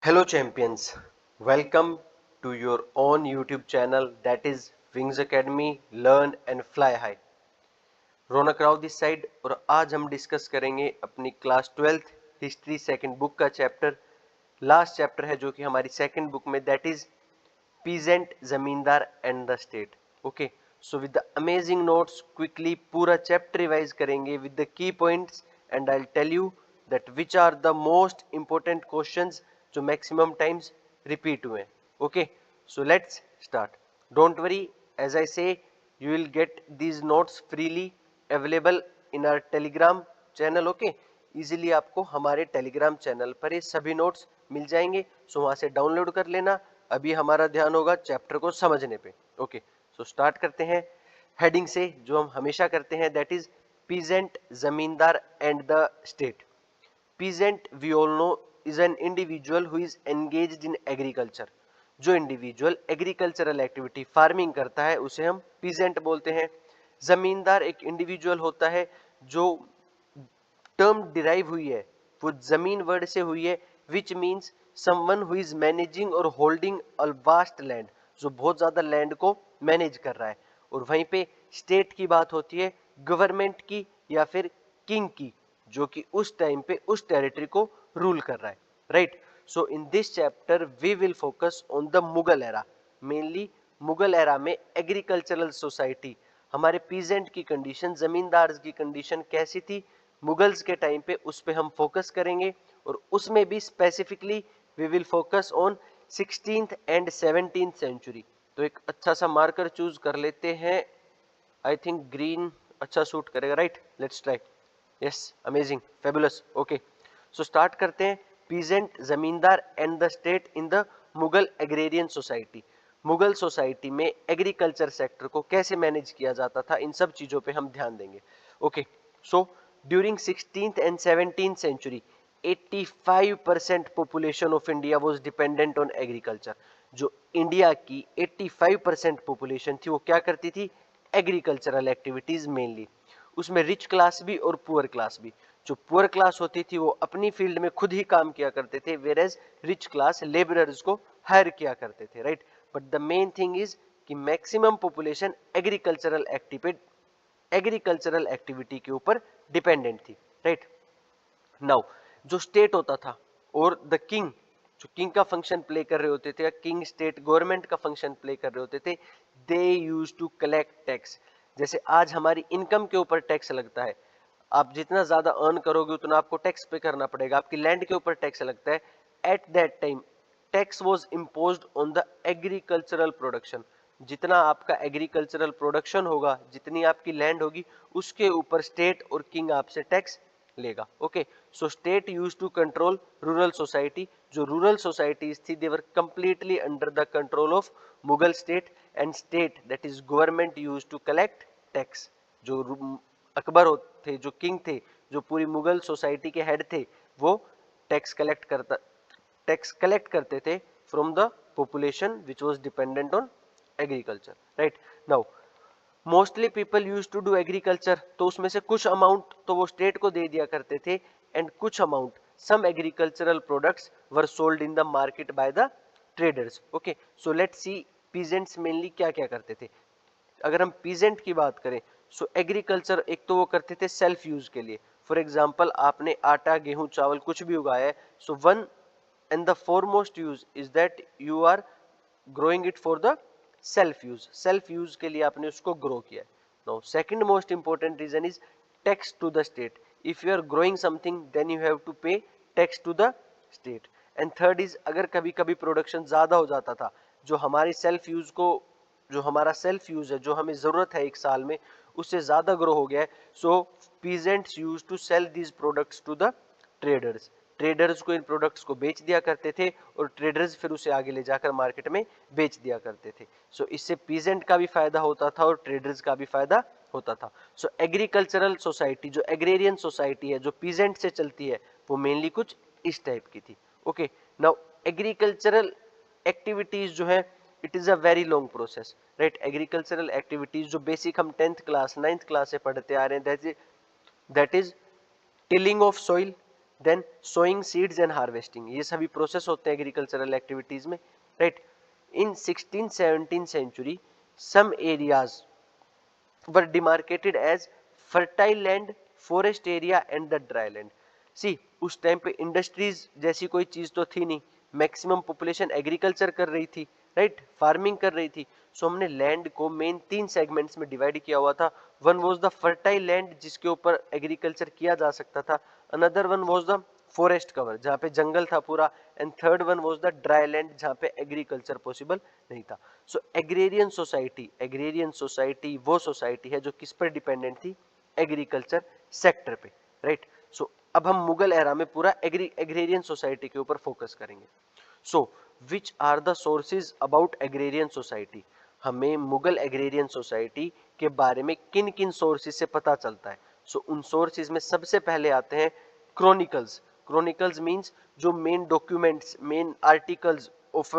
Hello champions, welcome to your own YouTube channel that is Wings Academy Learn and Fly High। Raunak Rao this side और आज हम discuss करेंगे अपनी class 12th history second book का chapter. Last chapter है जो कि हमारी सेकंड बुक में that is peasant zamindar and the state. Okay, so with the amazing notes quickly पूरा चैप्टर रिवाइज करेंगे with the key points and I will tell you that which are the most important questions जो maximum times repeat हुए। Okay, so let's start. Don't worry, as I say you will get these notes freely available in our telegram channel। Okay, easily आपको हमारे Telegram channel पर ये सभी notes मिल जाएंगे, सो वहां से डाउनलोड कर लेना। अभी हमारा ध्यान होगा चैप्टर को समझने पे। ओके, सो स्टार्ट करते हैं हेडिंग से जो हम हमेशा करते हैं, that is peasant zamindar and the state. Peasant we all know is an individual who is engaged in agriculture. जो इंडिविजुअल एग्रीकल्चरल एक्टिविटी फार्मिंग करता है उसे हम पीजेंट बोलते हैं। जमींदार एक इंडिविजुअल होता है जो टर्म डिराइव हुई है, वो जमीन वर्ड से हुई है, which means someone who is managing और होल्डिंग अ वास्ट लैंड, जो बहुत ज्यादा लैंड को मैनेज कर रहा है। और वहीं पे स्टेट की बात होती है गवर्नमेंट की या फिर किंग की, जो कि उस टाइम पे उस टेरिटरी को रूल कर रहा है, right. So in this chapter we will focus on the Mughal era. Mainly Mughal era में एग्रीकल्चरल सोसाइटी, हमारे पीजेंट की कंडीशन, जमींदार की कंडीशन कैसी थी मुगल्स के टाइम पे, उस पे हम फोकस करेंगे। और उसमें भी specifically we will focus on 16th and 17th century. तो एक अच्छा सा मार्कर चूज कर लेते हैं, आई थिंक ग्रीन अच्छा सूट करेगा, right. Let's try. Yes, amazing, fabulous. Okay, so start करते हैं। Peasant zamindar and the state in the Mughal agrarian society. Mughal society में एग्रीकल्चर सेक्टर को कैसे मैनेज किया जाता था, इन सब चीजों पे हम ध्यान देंगे। Okay, so during 16th and 17th century 85% population of India was dependent on agriculture. जो इंडिया की 85% पॉपुलेशन थी वो क्या करती थी, एग्रीकल्चरल एक्टिविटीज मेनली। उसमें रिच क्लास भी और पुअर क्लास भी। जो पुअर क्लास होती थी वो अपनी फील्ड में खुद ही काम किया करते थे, where as rich class labourers को हायर किया करते थे, right. But the main thing is कि मैक्सिमम पॉपुलेशन एग्रीकल्चरल एक्टिविटी के ऊपर डिपेंडेंट थी, राइट। नाउ जो स्टेट होता था और द किंग, जो किंग का फंक्शन प्ले कर रहे होते थे, या किंग स्टेट गवर्नमेंट का फंक्शन प्ले कर रहे होते थे, दे यूज टू कलेक्ट टैक्स। जैसे आज हमारी इनकम के ऊपर टैक्स लगता है, आप जितना ज्यादा अर्न करोगे उतना आपको टैक्स पे करना पड़ेगा, आपकी लैंड के ऊपर टैक्स लगता है। Eight that time tax was imposed on the agricultural production. जितना आपका एग्रीकल्चरल प्रोडक्शन होगा, जितनी आपकी लैंड होगी, उसके ऊपर स्टेट और किंग आपसे टैक्स लेगा। Okay, so state use to control rural society. जो रूरल सोसाइटीज थी, they were completely under the control of Mughal state, and state that is government use to collect tax. जो अकबर थे, जो किंग थे, जो पूरी मुगल सोसाइटी के हेड थे, वो टैक्स कलेक्ट करते थे from the population which was dependent on agriculture, right. Now mostly people use to do agriculture, तो उसमें से कुछ अमाउंट तो वो स्टेट को दे दिया करते थे, एंड कुछ amount some agricultural products were sold in the market by the traders. Okay, so let's see peasants mainly क्या क्या करते थे। अगर हम पीजेंट की बात करें, सो एग्रीकल्चर एक तो वो करते थे सेल्फ यूज के लिए। फॉर एग्जाम्पल आपने आटा गेहूं चावल कुछ भी उगाया है, so one and the foremost use is that you are growing it for the self use के लिए आपने उसको ग्रो किया है। Now second most important reason is tax to the state. If you are growing something then you have to pay tax to the state. And third is अगर कभी कभी production ज्यादा हो जाता था, जो हमारी सेल्फ यूज को, जो हमारा सेल्फ यूज है, जो हमें जरूरत है एक साल में, उससे ज्यादा ग्रो हो गया है, so peasants use to sell these products to the traders. Traders को इन प्रोडक्ट्स को बेच दिया करते थे, और ट्रेडर्स फिर उसे आगे ले जाकर मार्केट में बेच दिया करते थे। सो इससे पीजेंट का भी फायदा होता था और ट्रेडर्स का भी फायदा होता था। सो एग्रीकल्चरल सोसाइटी, जो एग्रेरियन सोसाइटी है, जो पीजेंट से चलती है, वो मेनली कुछ इस टाइप की थी। ओके, नाउ एग्रीकल्चरल एक्टिविटीज जो है, it is a very long process, right. Agricultural activities जो बेसिक हम 10th क्लास 9th क्लास से पढ़ते आ रहे हैं, that is tilling of soil, then sowing seeds and harvesting, ये सभी प्रोसेस होते हैं एग्रीकल्चरल एक्टिविटीज में, right. In 16-17 century some areas were demarcated as fertile land, forest area and the dry land. सी उस टाइम पे इंडस्ट्रीज जैसी कोई चीज तो थी नहीं, मैक्सिमम पॉपुलेशन एग्रीकल्चर कर रही थी, राइट, फार्मिंग कर रही थी। सो हमने लैंड को मेन 3 सेगमेंट्स में डिवाइड किया हुआ था। One was the fertile land जिसके ऊपर एग्रीकल्चर किया जा सकता था, another one was the forest cover जहाँ पे जंगल था पूरा, and third one was the dry land जहाँ पे एग्रीकल्चर पॉसिबल नहीं था। सो एग्रेरियन सोसाइटी वो सोसाइटी है जो किस पर डिपेंडेंट थी, एग्रीकल्चर सेक्टर पे, राइट। सो अब हम मुगल एरा में पूरा एग्रेरियन सोसाइटी के ऊपर फोकस करेंगे। So which are the sources about agrarian society, हमें मुगल एग्रेरियन सोसाइटी के बारे में किन किन सोर्सेज से पता चलता है। सो उन सोर्सेज में सबसे पहले आते हैं क्रॉनिकल्स। क्रॉनिकल्स मींस जो main documents, main articles of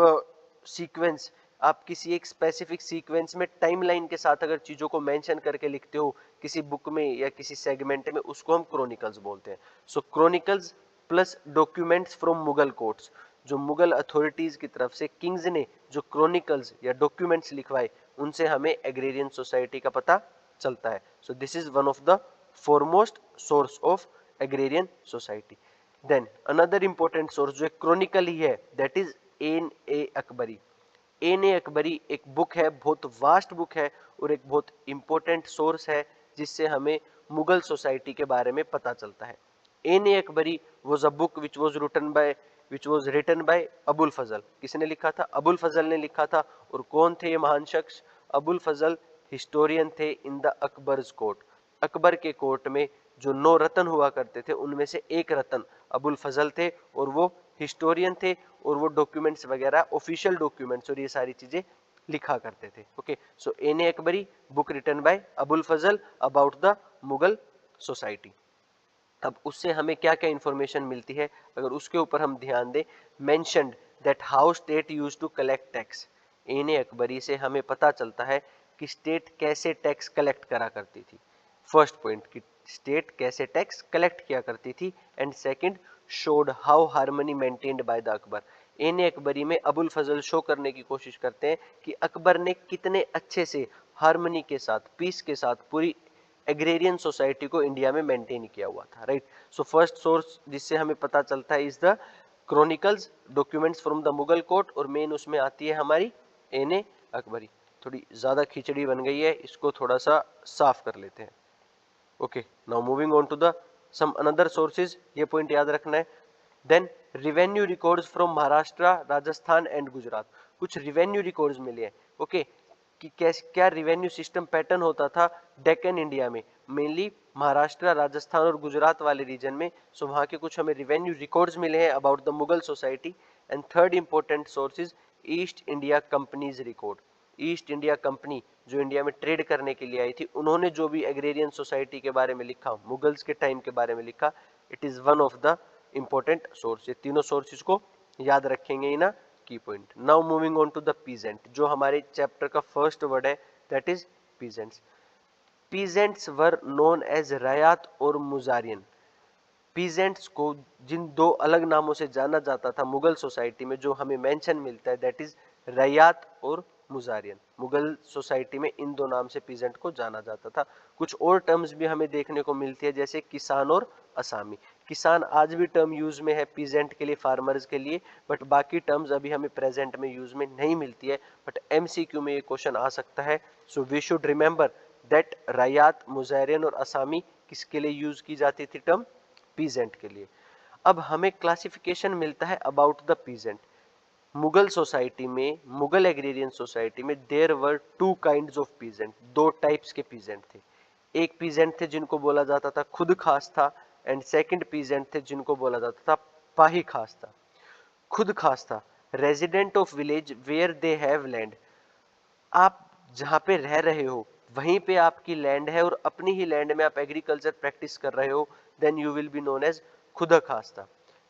sequence, आप किसी एक स्पेसिफिक सीक्वेंस में टाइमलाइन के साथ अगर चीजों को मेंशन करके लिखते हो किसी बुक में या किसी सेगमेंट में, उसको हम क्रॉनिकल्स बोलते हैं। So chronicles plus documents from Mughal courts, जो मुगल अथॉरिटीज की तरफ से किंग्स ने जो क्रॉनिकल्स या डॉक्यूमेंट्स लिखवाए, उनसे हमें एग्रेरियन सोसाइटी का पता चलता है। So this is one of the foremost source of agrarian society. Then another important source जो एक क्रॉनिकल ही है, that is एन ए अकबरी। एन ए अकबरी एक बुक है, बहुत वास्ट बुक है और एक बहुत इंपॉर्टेंट सोर्स है जिससे हमें मुगल सोसाइटी के बारे में पता चलता है। N A Akbari was a book which was written by Abul Fazl. किसने लिखा था, अबुल फजल ने लिखा था। और कौन थे ये महान शख्स, अबुल फजल हिस्टोरियन थे in the Akbar's court. Akbar के कोर्ट में जो 9 रतन हुआ करते थे उनमें से एक रतन अबुल फजल थे और वो हिस्टोरियन थे और वो डॉक्यूमेंट्स वगैरह, ऑफिशियल डॉक्यूमेंट्स और ये सारी चीजें लिखा करते थे। Okay, so Ain A Akbari book written by Abul Fazal about the Mughal society. अब उससे हमें क्या क्या इंफॉर्मेशन मिलती है अगर उसके ऊपर हम ध्यान दें, mentioned that how state used to collect tax. Ain ए अकबरी से हमें पता चलता है कि स्टेट कैसे टैक्स कलेक्ट करा करती थी। फर्स्ट पॉइंट कि स्टेट कैसे टैक्स कलेक्ट किया करती थी, and second showed how harmony maintained by the Akbar. Ain ए अकबरी में अबुल फजल शो करने की कोशिश करते हैं कि अकबर ने कितने अच्छे से हार्मनी के साथ, पीस के साथ पूरी एग्रेरियन सोसाइटी को इंडिया में मेंटेन किया हुआ था, राइट। सो फर्स्ट सोर्स जिससे हमें पता चलता है is the chronicles, documents from the Mughal court, और मेन उसमें आती है हमारी एन ए अकबरी। थोड़ी ज्यादा खिचड़ी बन गई है, इसको थोड़ा सा साफ कर लेते हैं। Okay, now moving on to the some another sources, ये पॉइंट याद रखना है। Then revenue records from Maharashtra, Rajasthan and Gujarat. कुछ रिवेन्यू रिकॉर्ड्स मिले हैं, ओके, कि कैसे क्या रिवेन्यू सिस्टम पैटर्न होता था डेक्कन इंडिया में, मेनली महाराष्ट्र, राजस्थान और गुजरात वाले रीजन में। सो वहाँ के कुछ हमें रिवेन्यू रिकॉर्ड्स मिले हैं about the Mughal society. And third important source is east India companies record. East India company जो इंडिया में ट्रेड करने के लिए आई थी, उन्होंने जो भी एग्रेरियन सोसाइटी के बारे में लिखा, मुगल्स के टाइम के बारे में लिखा, it is one of the important source. ये तीनों सोर्सेज को याद रखेंगे ही ना, key point. Now moving on to the peasant, जो हमारे चैप्टर का फर्स्ट वर्ड है, that is peasants. Peasants were known as raiyat और मुजारियन। पीजेंट्स को जिन दो अलग नामों से जाना जाता था मुगल सोसाइटी में, जो हमें मेंशन मिलता है, दैट इज रयात और मुजारियन। मुगल सोसाइटी में इन दो नाम से पीजेंट को जाना जाता था। कुछ और टर्म्स भी हमें देखने को मिलती है, जैसे किसान और असामी। किसान आज भी टर्म यूज में है पीजेंट के लिए, फार्मर्स के लिए, बट बाकी टर्म्स अभी हमें प्रेजेंट में यूज में नहीं मिलती है, बट एमसीक्यू में ये क्वेश्चन आ सकता है। So we should remember that raiyat, muzarian और असामी किसके लिए यूज की जाती थी टर्म, पीजेंट के लिए। अब हमें क्लासिफिकेशन मिलता है about the peasant. Mughal society में, मुगल एग्रेरियन सोसाइटी में there were two kinds of peasant, दो टाइप्स के पीजेंट थे। एक पीजेंट थे जिनको बोला जाता था खुद खास था, एंड सेकंड पीजेंट थे जिनको बोला जाता था पाही खास था। खुद खास था resident of village where they have land. आप जहां पे रह रहे हो वहीं पे आपकी लैंड है और अपनी ही लैंड में आप एग्रीकल्चर प्रैक्टिस कर रहे हो, then you will be known as khud kashta.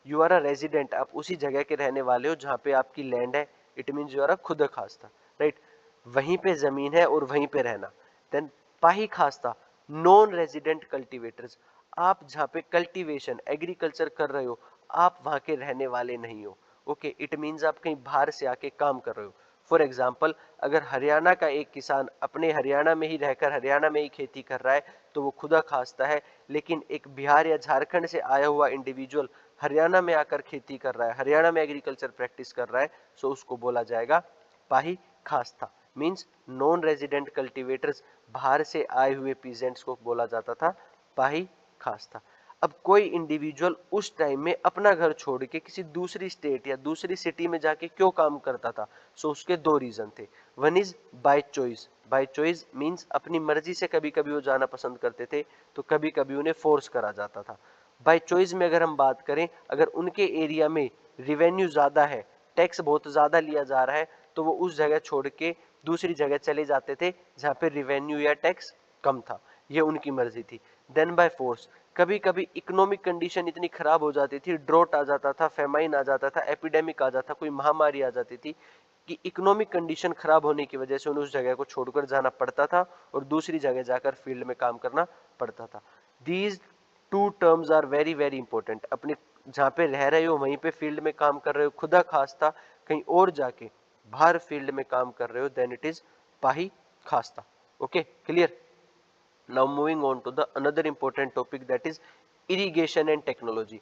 You are a resident, आप उसी जगह के रहने वाले हो जहां पे आपकी लैंड है, it means you are a khud kashta, right. वहीं पे जमीन है और वहीं पे रहना। देन पाही खास्ता, नॉन रेजिडेंट कल्टीवेटर्स। आप जहाँ पे कल्टीवेशन एग्रीकल्चर कर रहे हो आप वहाँ के रहने वाले नहीं हो। ओके, इट मीन्स आप कहीं बाहर से आके काम कर रहे हो। फॉर एग्जाम्पल, अगर हरियाणा का एक किसान अपने हरियाणा में ही रहकर हरियाणा में ही खेती कर रहा है तो वो खुदा खास्ता है, लेकिन एक बिहार या झारखंड से आया हुआ इंडिविजुअल हरियाणा में आकर खेती कर रहा है, हरियाणा में एग्रीकल्चर प्रैक्टिस कर रहा है, सो उसको बोला जाएगा पाही खास्ता। मीन्स नॉन रेजिडेंट कल्टीवेटर्स, बाहर से आए हुए पीजेंट्स को बोला जाता था पाही खास्ता। अब कोई इंडिविजुअल उस टाइम में अपना घर छोड़ के किसी दूसरी स्टेट या दूसरी सिटी में जाके क्यों काम करता था? सो उसके दो रीजन थे। One is by choice. By choice means अपनी मर्जी से कभी कभी वो जाना पसंद करते थे, तो कभी कभी उन्हें फोर्स करा जाता था। बाय चॉइस में अगर हम बात करें, अगर उनके एरिया में रिवेन्यू ज्यादा है, टैक्स बहुत ज्यादा लिया जा रहा है, तो वो उस जगह छोड़ के दूसरी जगह चले जाते थे जहां पे रिवेन्यू या टैक्स कम था। ये उनकी मर्जी थी। देन बाय फोर्स, कभी कभी इकोनॉमिक कंडीशन इतनी खराब हो जाती थी, ड्रॉट आ जाता था, फेमाइन आ जाता था, एपिडेमिक आ जाता, कोई महामारी आ जाती थी कि इकोनॉमिक कंडीशन खराब होने की वजह से उन्हें उस जगह को छोड़कर जाना पड़ता था और दूसरी जगह जाकर फील्ड में काम करना पड़ता था। These two terms are very very important. अपने जहां पे रह रहे हो वहीं पे फील्ड में काम कर रहे हो, खुदा खास्ता कहीं और जाके बाहर फील्ड में काम कर रहे हो, then it is pahi khasta. Okay, clear? Now moving on to the another important topic, that is irrigation and technology.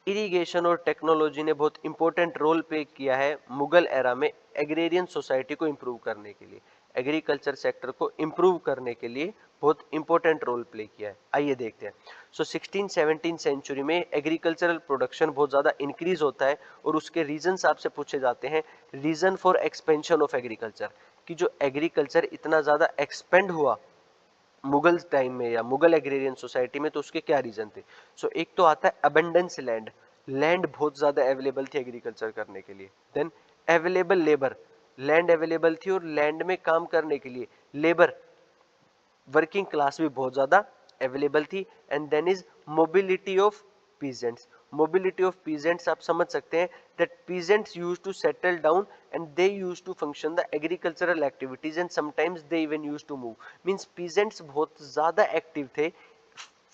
Irrigation और टेक्नोलॉजी ने बहुत इंपॉर्टेंट रोल प्ले किया है मुगल एरा में एग्रेरियन सोसाइटी को इंप्रूव करने के लिए, एग्रीकल्चर सेक्टर को इंप्रूव करने के लिए बहुत इंपॉर्टेंट रोल प्ले किया है। आइए देखते हैं। सो 16-17 सेंचुरी में एग्रीकल्चरल प्रोडक्शन बहुत ज़्यादा इंक्रीज होता है और उसके रीजंस आपसे पूछे जाते हैं। Reason for expansion of agriculture, कि जो एग्रीकल्चर इतना ज़्यादा एक्सपेंड हुआ मुगल टाइम में या मुगल एग्रेरियन सोसाइटी में, तो उसके क्या रीजन थे? सो एक तो आता है अबंडेंस लैंड, लैंड बहुत ज्यादा अवेलेबल थी एग्रीकल्चर करने के लिए। Then available labour, land available थी और लैंड में काम करने के लिए लेबर, वर्किंग क्लास भी बहुत ज्यादा अवेलेबल थी। And then is mobility of peasants. Mobility of peasants आप समझ सकते हैं that peasants use to settle down and they use to function the agricultural activities and sometimes they even use to move. Means peasants बहुत ज्यादा active थे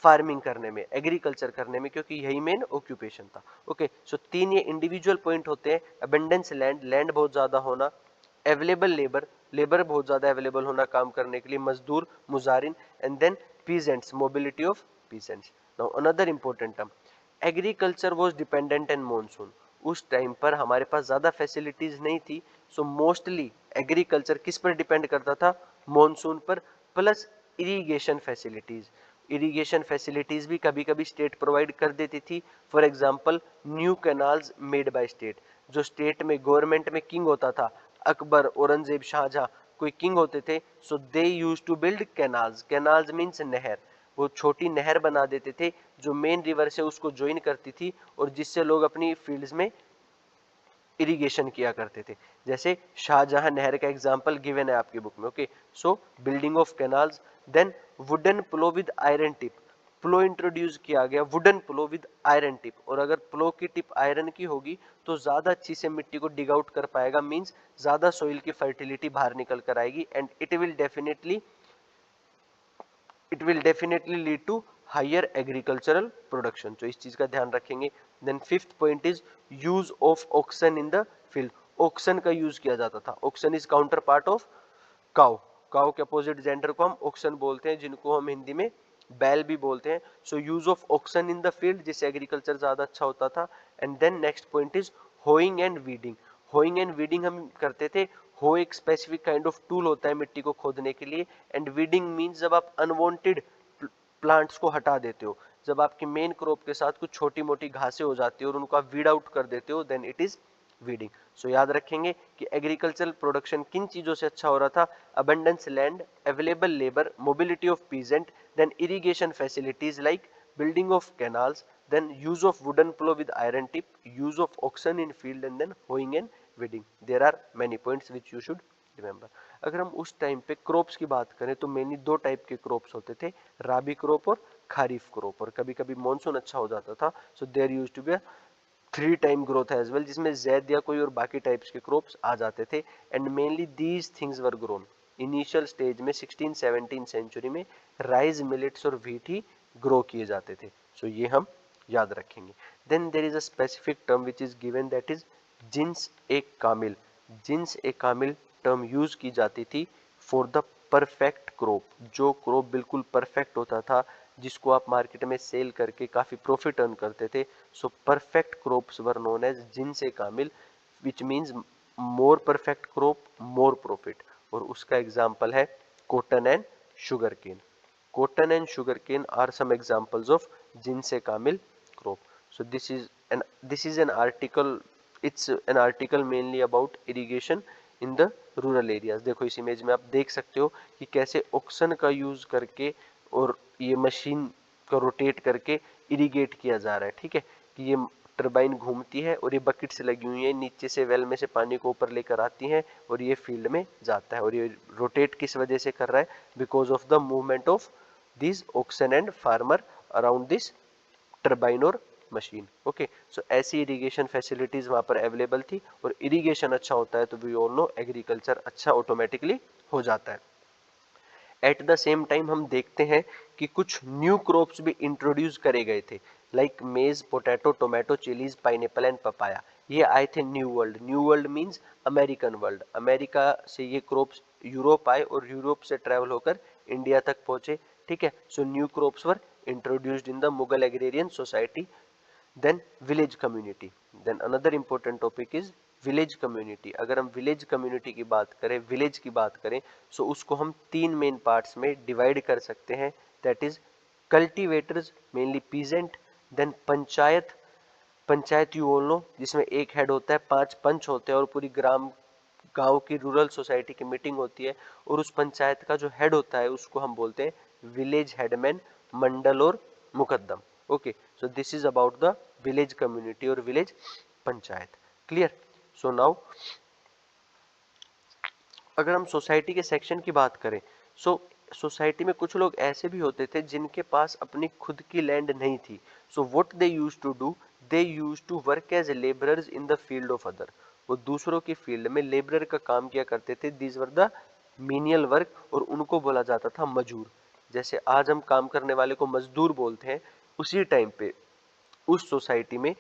farming करने में, agriculture करने में, क्योंकि यही मेन ऑक्यूपेशन था। ओके, सो तीन ये इंडिविजुअल पॉइंट होते हैं। अबंडेंस लैंड, लैंड बहुत ज्यादा होना, अवेलेबल लेबर, लेबर बहुत ज्यादा अवेलेबल होना काम करने के लिए, मजदूर, muzarian, and then peasants, mobility of peasants. Now another important term, agriculture was dependent in monsoon. उस टाइम पर हमारे पास ज्यादा फैसिलिटीज नहीं थी, सो मोस्टली एग्रीकल्चर किस पर डिपेंड करता था? मॉनसून पर, plus irrigation facilities. Irrigation facilities भी कभी कभी स्टेट प्रोवाइड कर देती थी। For example, new canals made by state. जो स्टेट में गवर्नमेंट में किंग होता था, अकबर, औरंगजेब, शाहजहां, कोई किंग होते थे, so they use to build canals. Canals means नहर। वो छोटी नहर बना देते थे जो मेन रिवर से उसको ज्वाइन करती थी और जिससे लोग अपनी फील्ड्स में इरिगेशन किया करते थे। जैसे शाहजहां नहर का एग्जांपल गिवन है आपकी बुक में। Okay, so building of canals. Then wooden plough with iron tip. Plough introduce किया गया, wooden plough with iron tip. और अगर प्लो की टिप आयरन की होगी तो ज्यादा अच्छी से मिट्टी को डिग आउट कर पाएगा, मींस ज्यादा सोइल की फर्टिलिटी बाहर निकल कर आएगी and it will definitely lead to higher agricultural production. तो इस चीज का ध्यान रखेंगे। Then fifth point is use of oxen in the field. Oxen का यूज किया जाता था। Oxen is counterpart of cow. Cow के अपोजिट जेंडर को हम ऑक्सन बोलते हैं, जिनको हम हिंदी में बैल भी बोलते हैं। So use of oxen in the field, जिससे एग्रीकल्चर ज्यादा अच्छा होता था। And then next point is hoeing and weeding. Hoeing and weeding हम करते थे। हो एक स्पेसिफिक काइंड ऑफ टूल होता है मिट्टी को खोदने के लिए, एंड वीडिंग मीन्स जब आप अनवांटेड प्लांट्स को हटा देते हो, जब आपकी मेन क्रॉप के साथ कुछ छोटी मोटी घासें हो जाती है और उनको आप वीड आउट कर देते हो, देन इट इज वीडिंग। सो याद रखेंगे कि एग्रीकल्चरल प्रोडक्शन किन चीजों से अच्छा हो रहा था? Abundance land, available labour, mobility of peasant, then irrigation facilities like building of canals, then use of wooden plow with iron tip, use of oxen in field, and then hoeing and weeding. There are many points which you should remember. अगर हम उस time पे crops की बात करें तो mainly दो type के क्रॉप्स होते थे, राबी क्रॉप और खारिफ क्रॉप। और कभी कभी मॉनसून अच्छा हो जाता था, so there used to be 3 time growth as well, जिसमें जैद या कोई और बाकी टाइप्स के क्रॉप्स आ जाते थे। And mainly these things were grown. Initial stage में 16-17 सेंचुरी में राइस, मिलेट्स और व्हीट ही ग्रो किए जाते थे। सो ये हम याद रखेंगे। Then there is a specific term which is given, that is जिन्स ए कामिल। जिन्स ए कामिल टर्म यूज की जाती थी फॉर द परफेक्ट क्रॉप, जो क्रॉप बिल्कुल परफेक्ट होता था, जिसको आप मार्केट में सेल करके काफी प्रॉफिट अर्न करते थे। So perfect crops were known as जिन्स ए कामिल, which means more perfect crop more profit. और उसका एग्जाम्पल है cotton and sugarcane. Cotton and sugarcane are some examples of Jinse Kamil crop. So this is an article. It's an article mainly about irrigation in the rural areas. देखो इस image में आप देख सकते हो कि कैसे ऑक्सन का यूज करके और ये मशीन को रोटेट करके इरिगेट किया जा रहा है। ठीक है, कि ये टरबाइन घूमती है और ये बकेट से लगी हुई है, नीचे से वेल में से पानी को ऊपर लेकर आती हैं और ये फील्ड में जाता है। और ये रोटेट किस वजह से कर रहा है? Because of the movement of these oxen and farmer around this turbine और मशीन। ओके, सो ऐसी इरिगेशन फैसिलिटीज वहां पर अवेलेबल थी, और इरिगेशन अच्छा होता है तो वी ऑल नो एग्रीकल्चर अच्छा ऑटोमेटिकली हो जाता है। एट द सेम टाइम हम देखते हैं कि कुछ न्यू क्रॉप्स भी इंट्रोड्यूस करे गए थे, लाइक मेज, potato, tomato, chillies, pineapple and papaya. ये आए थे new world. New world means American world. America से ये क्रॉप्स यूरोप आए और यूरोप से ट्रेवल होकर इंडिया तक पहुंचे। ठीक है, so new crops were introduced in the Mughal agrarian society. Then village community. Then another important topic is village community. अगर हम विलेज कम्युनिटी की बात करें, विलेज की बात करें, सो उसको हम तीन मेन पार्ट्स में डिवाइड कर सकते हैं, that is cultivators, mainly peasant. Then panchayat. Panchayat you all know, जिसमें एक हेड होता है, 5 पंच होते हैं और पूरी गांव की रूरल सोसाइटी की मीटिंग होती है, और उस पंचायत का जो हेड होता है उसको हम बोलते हैं विलेज हेडमैन, मंडल और muqaddam. Okay, so this is about the village community और village panchayat. Clear? So now अगर हम सोसाइटी के सेक्शन की बात करें, सो सोसाइटी में कुछ लोग ऐसे भी होते थे जिनके पास अपनी खुद की लैंड नहीं थी। So what they used to do, they used to work as labourers in the field of other. वो दूसरों की फील्ड में लेबरर का काम किया करते थे। These were the menial work, और उनको बोला जाता था मजूर। जैसे आज हम काम करने वाले को मजदूर बोलते हैं, उसी टाइम पे उस सोसाइटी में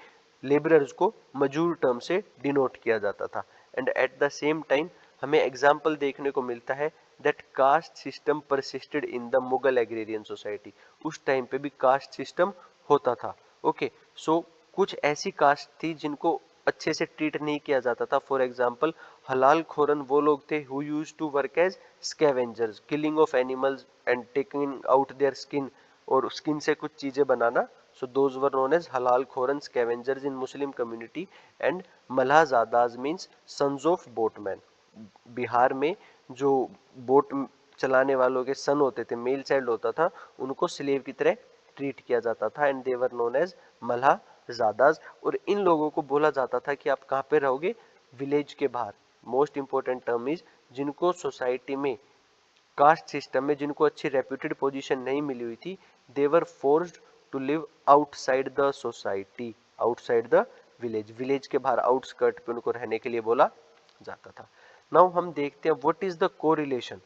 लेबरर्स को मजूर टर्म से डिनोट किया जाता था। And eight the same time हमें एग्जाम्पल देखने को मिलता है that caste system persisted in the Mughal agrarian society. उस टाइम पे भी कास्ट सिस्टम होता था। ओके, सो कुछ ऐसी कास्ट थी जिनको अच्छे से ट्रीट नहीं किया जाता था। फॉर एग्जाम्पल हलाल खोरन वो लोग थे who use to work as scavengers, killing of animals and taking out their skin, और स्किन से कुछ चीजें बनाना। So those were known as halal khoran scavengers in Muslim community. And malhazadas means sons of boatmen. Bihar में जो boat चलाने वालों के सन होते थे, मेल चाइल्ड होता था, उनको स्लेव की तरह ट्रीट किया जाता था, and they were known as mallahzadas. और इन लोगों को बोला जाता था कि आप कहाँ पे रहोगे? विलेज के बाहर। मोस्ट इंपोर्टेंट टर्म इज जिनको सोसाइटी में कास्ट सिस्टम में जिनको अच्छी रेप्यूटेड पोजीशन नहीं मिली हुई थी, they were forced to live outside the society, outside the village. Village के बाहर आउटस्कर्ट पे उनको रहने के लिए बोला जाता था। नाउ हम देखते हैं what is the correlation.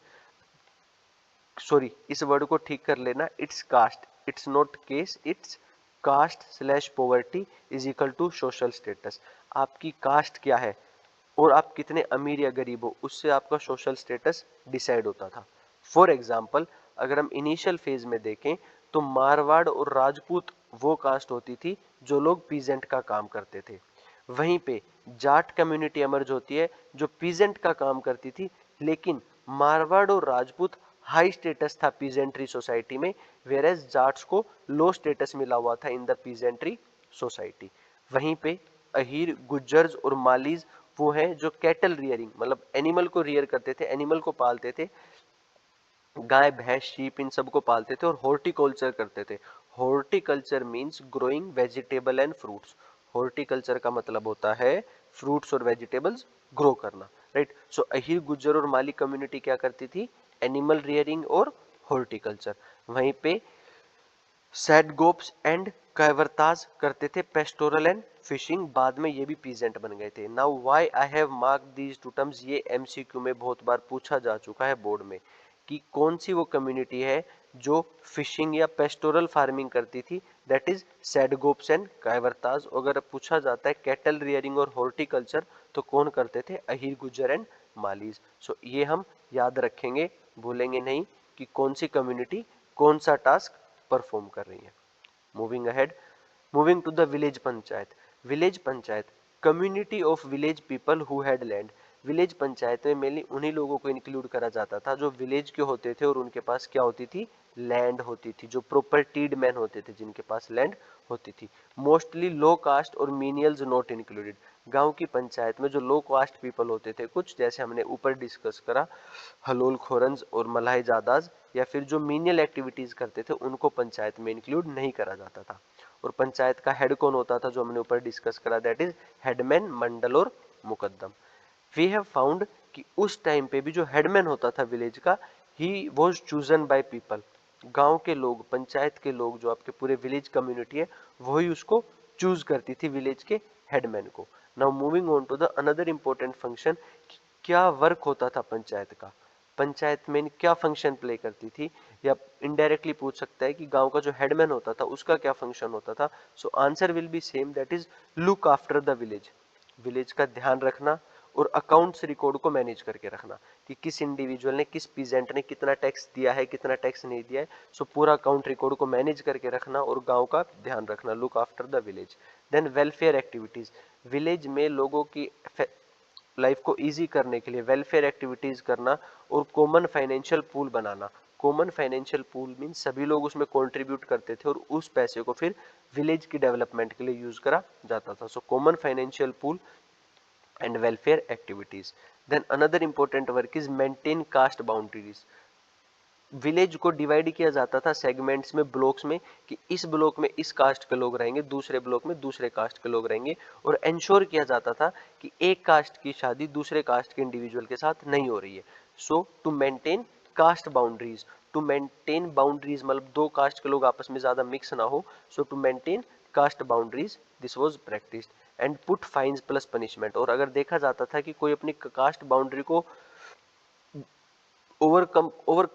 Sorry, इस वर्ड को ठीक कर लेना, it's caste, it's not case, it's caste slash poverty is equal to social status. आपकी कास्ट क्या है और आप कितने अमीर या गरीब हो, उससे आपका सोशल स्टेटस डिसाइड होता था। फॉर एग्जाम्पल अगर हम इनिशियल फेज में देखें तो मारवाड़ और राजपूत वो कास्ट होती थी जो लोग पीजेंट का काम करते थे। वहीं पे जाट कम्युनिटी एमर्ज होती है जो पीजेंट का काम करती थी, लेकिन मारवाड़ और राजपूत हाई स्टेटस था पीजेंट्री सोसाइटी में, वेयर एज जाट्स को लो स्टेटस मिला हुआ था इन द पीजेंट्री सोसाइटी। वहीं पे अहीर, गुज्जर्स और मालीज वो हैं जो कैटल रियरिंग, मतलब एनिमल को रियर करते थे, एनिमल को पालते थे, गाय, भैंस, शीप, इन सबको पालते थे और हॉर्टिकल्चर करते थे। Horticulture means growing vegetable and fruits. Horticulture का मतलब होता है फ्रूट्स और वेजिटेबल्स ग्रो करना, राइट। सो अहीर, गुज्जर और माली कम्युनिटी क्या करती थी? एनिमल रियरिंग और हॉर्टिकल्चर। वहीं पे सैडगोप्स एंड कैवर्ताज करते थे पेस्टोरल एंड फिशिंग। बाद में ये भी पीजेंट बन गए थे। Now why I have mark these two terms, ये एमसीक्यू में बहुत बार पूछा जा चुका है बोर्ड में, कि कौन सी वो कम्युनिटी है जो फिशिंग या पेस्टोरल फार्मिंग करती थी, दैट इज सैडगोप्स एंड कायवर्ताज। अगर पूछा जाता है कैटल रियरिंग और हॉर्टिकल्चर तो कौन करते थे, अहीर गुज्जर एंड मालीज। सो ये हम याद रखेंगे, भूलेंगे नहीं कि कौन सी कम्युनिटी कौन सा टास्क परफॉर्म कर रही है। Moving ahead, moving to the village panchayat. Village panchayat, community of village people who had land. Village panchayat में मेनली उन्हीं लोगों को इंक्लूड करा जाता था जो विलेज के होते थे और उनके पास क्या होती थी, लैंड होती थी, जो प्रॉपर्टीड मैन होते थे जिनके पास लैंड होती थी। मोस्टली लो कास्ट और मीनियल्स नॉट इंक्लूडेड। गांव की पंचायत में जो लो कास्ट पीपल होते थे, कुछ जैसे हमने ऊपर डिस्कस करा, हलोल खोरंज और मलाही जादाज, या फिर जो मीनियल एक्टिविटीज करते थे उनको पंचायत में इंक्लूड नहीं करा जाता था। और पंचायत का हेड कौन होता था, जो हमने ऊपर डिस्कस करा, दैट इज हेडमैन, मंडल और मुकद्दम। वी हैव फाउंड कि उस टाइम पे भी जो हेडमैन होता था विलेज का, he was chosen by people. गांव के लोग, पंचायत के लोग, जो आपके पूरे विलेज कम्युनिटी है, वही उसको चूज करती थी विलेज के हेडमैन को। Now moving on to the another important function, क्या वर्क होता था पंचायत का, पंचायत में क्या फंक्शन प्ले करती थी, या इनडायरेक्टली पूछ सकता है कि गांव का जो हेडमैन होता था उसका क्या फंक्शन होता था। So answer will be same, that is look after the village. Village का ध्यान रखना और अकाउंट्स रिकॉर्ड को मैनेज करके रखना कि किस इंडिविजुअल ने, किस पीजेंट ने कितना टैक्स दिया है, कितना टैक्स नहीं दिया है। सो पूरा अकाउंट रिकॉर्ड को मैनेज करके रखना और गांव का ध्यान रखना, look after the village. Then welfare activities, village में लोगों की लाइफ को इजी करने के लिए वेलफेयर एक्टिविटीज करना और कॉमन फाइनेंशियल पूल बनाना। कॉमन फाइनेंशियल पूल मीन सभी लोग उसमें कंट्रीब्यूट करते थे और उस पैसे को फिर विलेज की डेवलपमेंट के लिए यूज करा जाता था। So common financial pool and welfare activities. Then another important work is maintain caste boundaries. Village को डिवाइड किया जाता था सेगमेंट्स में, ब्लॉक्स में, कि इस ब्लॉक में इस कास्ट के लोग रहेंगे, दूसरे ब्लॉक में दूसरे कास्ट के लोग रहेंगे, और इंश्योर किया जाता था कि एक कास्ट की शादी दूसरे कास्ट के इंडिविजुअल के साथ नहीं हो रही है। So to maintain caste boundaries, to maintain boundaries मतलब दो कास्ट के लोग आपस में ज्यादा मिक्स ना हो। So to maintain caste boundaries this was practised and put fines plus punishment. और अगर देखा जाता था कि कोई अपनी कास्ट बाउंड्री को overcome over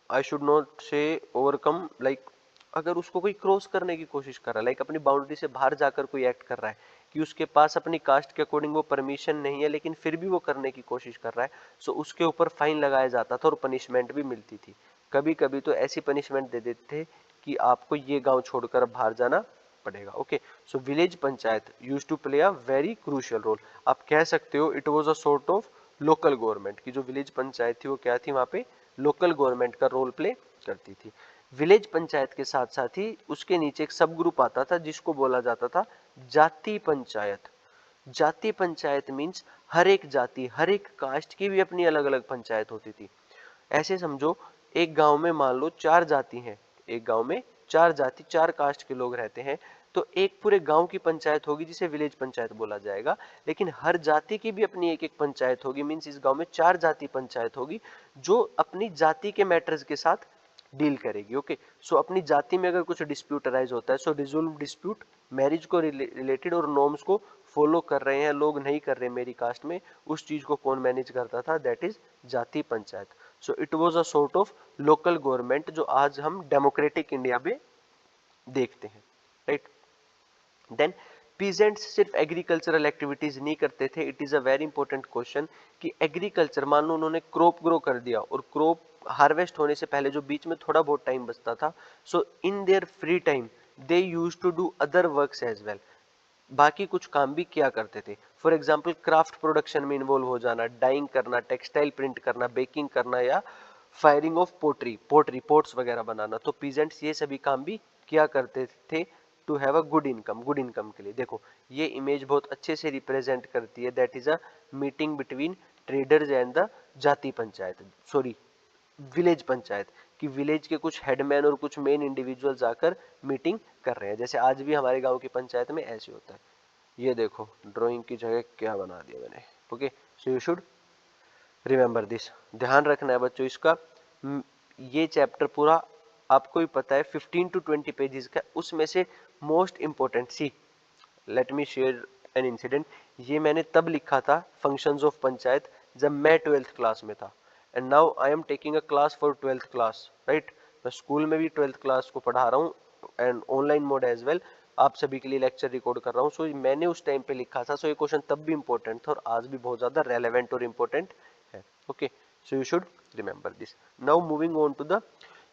I should not say overcome, like अगर उसको कोई क्रॉस करने की कोशिश कर रहा है, लाइक अपनी बाउंड्री से बाहर जाकर कोई एक्ट कर रहा है कि उसके पास अपनी कास्ट के अकॉर्डिंग वो परमिशन नहीं है लेकिन फिर भी वो करने की कोशिश कर रहा है, सो उसके ऊपर फाइन लगाया जाता था और पनिशमेंट भी मिलती थी। कभी कभी तो ऐसी पनिशमेंट दे देते थे कि आपको ये गांव छोड़कर बाहर जाना पड़ेगा। Okay, so village panchayat use to play a very crucial role. आप कह सकते हो it was a sort of local government, की जो विलेज पंचायत थी वो क्या थी, वहां पे लोकल गवर्नमेंट का रोल प्ले करती थी। विलेज पंचायत के साथ साथ ही उसके नीचे एक सब ग्रुप आता था जिसको बोला जाता था जाति पंचायत। जाति पंचायत मींस हर एक जाति, हर एक कास्ट की भी अपनी अलग अलग पंचायत होती थी। ऐसे समझो, एक गांव में मान लो चार जाति हैं, एक गांव में चार जाति, चार कास्ट के लोग रहते हैं, तो एक पूरे गांव की पंचायत होगी जिसे विलेज पंचायत बोला जाएगा। लेकिन हर जाति की भी अपनी एक एक पंचायत होगी, मींस इस गांव में चार जाति पंचायत होगी जो अपनी जाति के मैटर्स के साथ डील करेगी। ओके, सो अपनी जाति में अगर कुछ डिस्प्यूट अराइज होता है, सो रिजोल्व डिस्प्यूट, मैरिज को रिलेटेड और नॉर्म्स को फॉलो कर रहे हैं लोग, नहीं कर रहे मेरी कास्ट में, उस चीज को कौन मैनेज करता था, दैट इज जाति पंचायत। सो it was a sort of local government जो आज हम डेमोक्रेटिक इंडिया में देखते हैं, राइट। देन पीजेंट्स सिर्फ एग्रीकल्चरल एक्टिविटीज नहीं करते थे। It is a very important question कि एग्रीकल्चर, मान लो उन्होंने क्रॉप ग्रो कर दिया और क्रॉप हार्वेस्ट होने से पहले जो बीच में थोड़ा बहुत टाइम बचता था, so in their free time they use to do other works as well. बाकी कुछ काम भी किया करते थे। फॉर एग्जाम्पल क्राफ्ट प्रोडक्शन में इन्वॉल्व हो जाना, डाइंग करना, टेक्सटाइल प्रिंट करना, बेकिंग करना, या firing of pottery, pottery pots वगैरह बनाना। तो पीजेंट्स ये सभी काम भी किया करते थे to have a good income, good income के लिए। देखो ये इमेज बहुत अच्छे से रिप्रेजेंट करती है, that is a meeting between traders and the जाति पंचायत, सॉरी विलेज पंचायत, कि विलेज के कुछ हेडमैन और कुछ मेन इंडिविजुअल जाकर मीटिंग कर रहे हैं। जैसे आज भी हमारे गांव की पंचायत में ऐसे होता है। ये देखो ड्राइंग की जगह क्या बना दिया मैंने। Okay, so you should remember this, ध्यान रखना है बच्चों इसका। ये चैप्टर पूरा आपको भी पता है 15 टू 20 पेजेस का, उसमें से most important, see let me share an incident. ये मैंने तब लिखा था फंक्शंस ऑफ पंचायत जब मैं 12th क्लास में था, and now I am taking a class for 12th class, right. मैं स्कूल में भी 12th क्लास को पढ़ा रहा हूँ and online mode as well, आप सभी के लिए लेक्चर रिकॉर्ड कर रहा हूँ। सो मैंने उस टाइम पे लिखा था, सो ये क्वेश्चन तब भी इंपॉर्टेंट था और आज भी बहुत ज्यादा रेलेवेंट और इम्पोर्टेंट है। Okay, so you should remember this. Now moving on to the,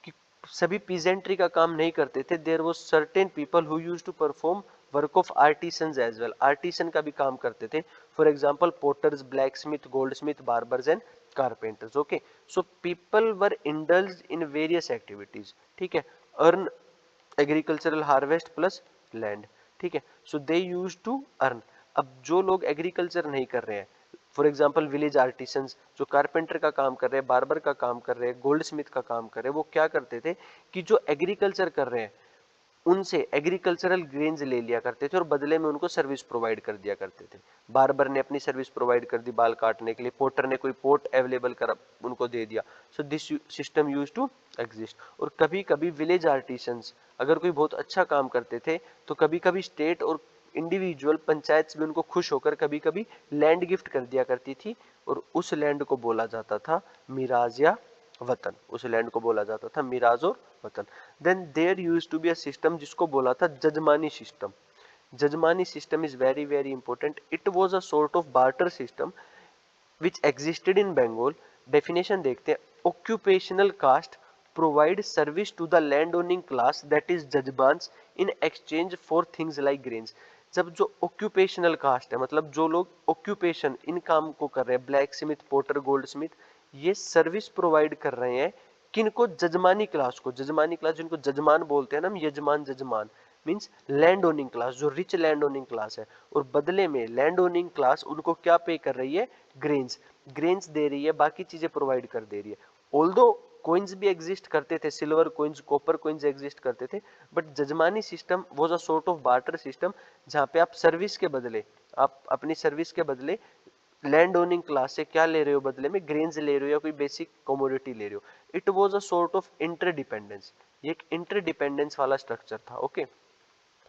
कि सभी पीजेंट्री का काम नहीं करते थे, there was certain people who used to perform work of artisans as well, artisan का भी काम करते थे। For example potters, blacksmith, goldsmith, barbers and carpenters. Okay, so people were indulge in various activities, ठीक है, earn agricultural harvest plus land, ठीक है, सो they use to earn. अब जो लोग एग्रीकल्चर नहीं कर रहे हैं, फॉर एग्जाम्पल विलेज आर्टिसंस जो कारपेंटर का काम कर रहे हैं, बार्बर का काम कर रहे हैं, गोल्ड स्मिथ का काम कर रहे हैं, वो क्या करते थे कि जो एग्रीकल्चर कर रहे हैं उनसे एग्रीकल्चरल ग्रेन्स ले लिया करते थे और बदले में उनको सर्विस प्रोवाइड कर दिया करते थे। बार्बर ने अपनी सर्विस प्रोवाइड कर दी बाल काटने के लिए, पोटर ने कोई पोट अवेलेबल कर उनको दे दिया। So this system use to exist. और कभी कभी विलेज आर्टिसंस अगर कोई बहुत अच्छा काम करते थे तो कभी कभी स्टेट और इंडिविजुअल पंचायत भी उनको खुश होकर कभी कभी लैंड गिफ्ट कर दिया करती थी और उस लैंड को बोला जाता था मिराज या वतन, उस लैंड को बोला जाता था मिराज और वतन। Then there used to be a system जिसको बोला था jajmani system. Jajmani system is very very important. It was a sort of barter system which existed in Bengal. Definition देखते हैं, occupational caste provide service to the landowning class that is jajbans in exchange for things like grains. जब जो occupational caste है मतलब जो लोग occupation इन काम को कर रहे हैं, blacksmith, potter, goldsmith, ये सर्विस प्रोवाइड कर रहे हैं किनको, जजमानी क्लास को। जजमानी क्लास जिनको जजमान बोलते हैं ना, यजमान, जजमान मीन्स लैंड ओनिंग क्लास, जो रिच लैंड ओनिंग क्लास है, और बदले में लैंड ओनिंग क्लास उनको क्या पे कर रही है, ग्रेन्स, ग्रेन्स दे रही है, बाकी चीजें प्रोवाइड कर दे रही है। ऑल्दो कोइंस भी एग्जिस्ट करते थे, silver coins, copper coins exist करते थे, but jajmani system was a sort of barter system जहां पे आप सर्विस के बदले, आप अपनी सर्विस के बदले लैंड ओनिंग क्लास से क्या ले रहे हो, बदले में ग्रेन्स ले रहे हो या कोई बेसिक कमोडिटी ले रहे हो। It was a sort of interdependence, ये एक इंटरडिपेंडेंस वाला स्ट्रक्चर था। Okay,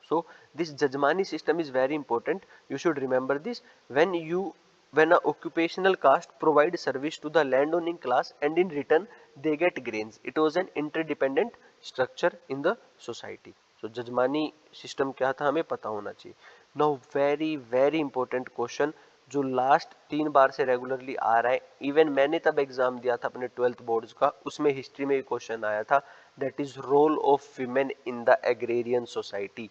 so this jajmani system is very important, you should remember this। when a occupational caste provide service to the landowning class and in return they get grains, it was an interdependent structure in the society। so jajmani system क्या था हमें पता होना चाहिए। now very very important question जो last 3 बार से regularly आ रहा है, इवन मैंने तब एग्जाम दिया था अपने 12th बोर्ड्स का, उसमें हिस्ट्री में क्वेश्चन आया था, that is role of women in the agrarian society.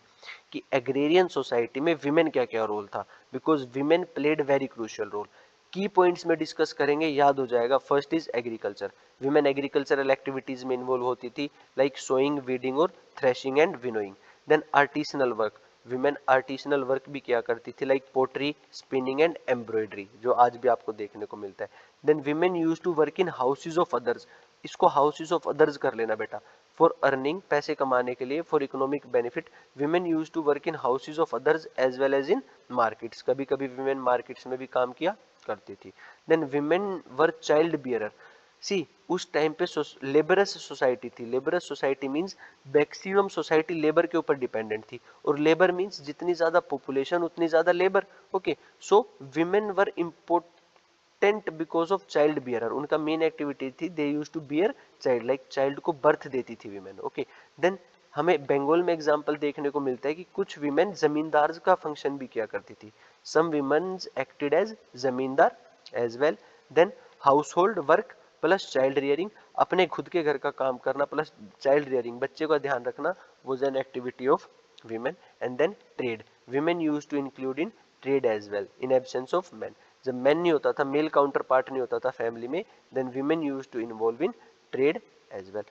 कि एग्रेरियन सोसाइटी में विमेन क्या क्या रोल था, because women played very crucial role. Key points में डिस्कस करेंगे, याद हो जाएगा। First is agriculture, women agricultural activities में इन्वॉल्व होती थी, लाइक सोइंग, वीडिंग और threshing and winnowing. Then artisanal work, women artisanal work भी किया करती थी, like pottery, spinning and embroidery, जो आज भी आपको देखने को मिलता है। Then women use to work in houses of others, इसको हाउसेज ऑफ अदर्स कर लेना बेटा, फॉर अर्निंग, पैसे कमाने के लिए, for economic benefit. Women use to work in houses of others as well as in markets, कभी कभी विमेन मार्केट्स में भी काम किया करती थी। Then women were child bearer, see उस टाइम पे लेबरस सोसाइटी थी। Labours society means maximum society labour के ऊपर डिपेंडेंट थी, और लेबर मींस जितनी ज्यादा पॉपुलेशन उतनी ज्यादा labour. Okay, so women were important because of child bearer, उनका मेन एक्टिविटी थी, they use to bear child, like child को बर्थ देती थी विमेन। ओके, देन हमें बंगाल में एग्जाम्पल देखने को मिलता है कि कुछ विमेन जमींदार का फंक्शन भी किया करती थी, some women acted as zamindar as well. Then household work plus child rearing, अपने खुद के घर का काम करना प्लस चाइल्ड रियरिंग, बच्चे का ध्यान रखना, was an activity of women. And then trade, women use to include in trade as well in absence of man, जब मैन नहीं होता था, मेल काउंटर पार्ट नहीं होता था फैमिली में, then women use to involve in trade as well.